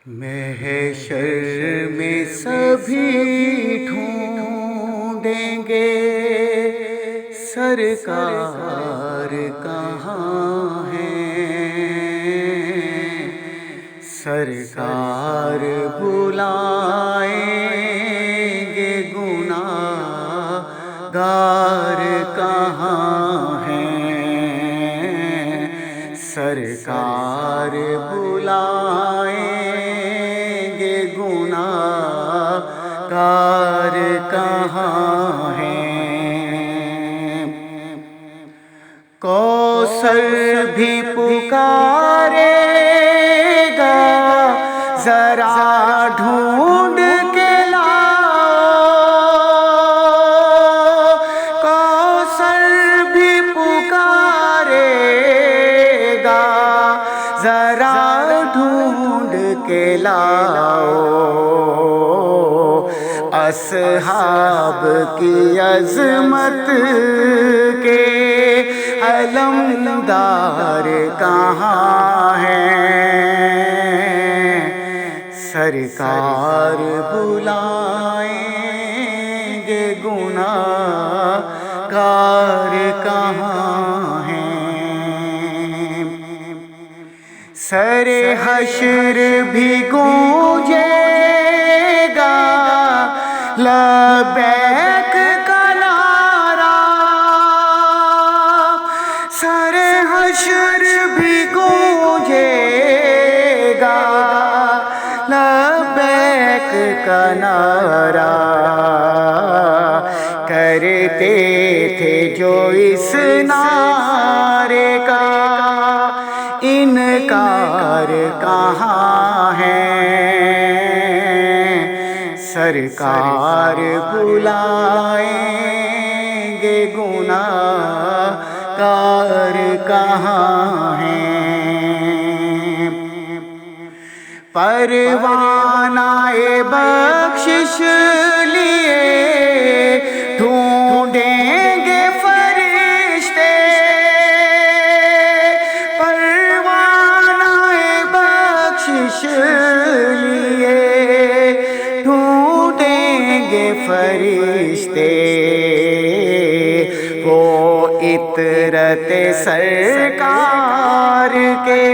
محشر میں سبھی ڈھونڈیں گے سرکار کہاں ہیں، سرکار بلائیں گے گناہ گار کہاں ہیں، سرکار بلائیں گے گناہ گار کہاں ہیں۔ کوثر بھی پکارے گا ذرا ڈھونڈ کے لاؤ، کوثر بھی پکارے گا ذرا ڈھونڈ کے لاؤ، اصحاب کی عظمت کے علمدار کہاں ہیں، سرکار بلائیں گے گناہ گار کہاں ہیں۔ سر حشر بھی گونجے گا لبیک کا نعرہ، سر حشر بھی گونجے گا لبیک کا نعرہ، کرتے تھے جو اس نعرے کا انکار کہاں ہے، سرکار بلائیں گے گناہ گار کہاں ہیں۔ پروانہ بخشش لیے ڈھونڈیں گے فرشتے، پروانہ بخشش لیے ڈھونڈیں گے فرشتے، وہ عطرت سرکار کے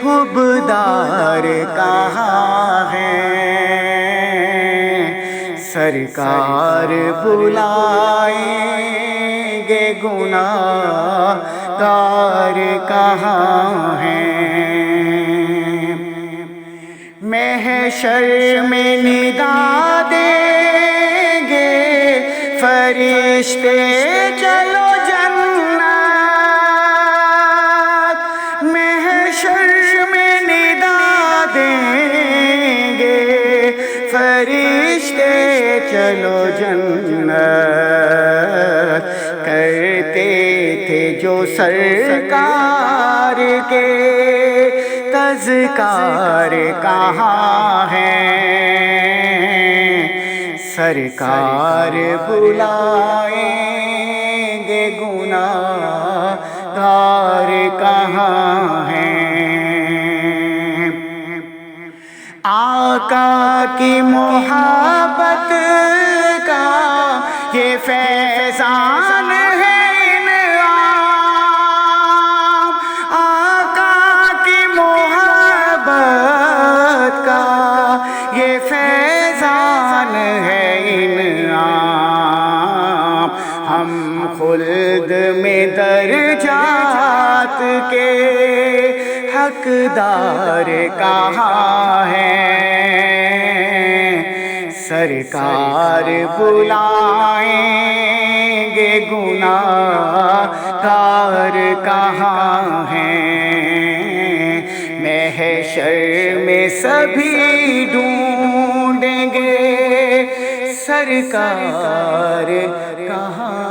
حبدار کہاں ہیں، سرکار بلائیں گے گناہ گار کہاں ہیں۔ محشر میں ندا دیں گے فرشتے چلو جنت، محشر میں ندا دیں گے فرشتے چلو جنت، کرتے تھے جو سرکار کے تذکار کہاں ہیں، سرکار بلائیں گے گناہ گار کہاں ہیں۔ آقا کی محبت کا یہ فیضان ہے انعام، آقا کی محبت کا یہ فیضان ہے انعام، ہم خلد میں درجات کے حقدار کہاں ہیں، سرکار بلائیں گے گناہ گار کہاں ہیں، محشر میں سبھی ڈھونڈیں گے سرکار کہاں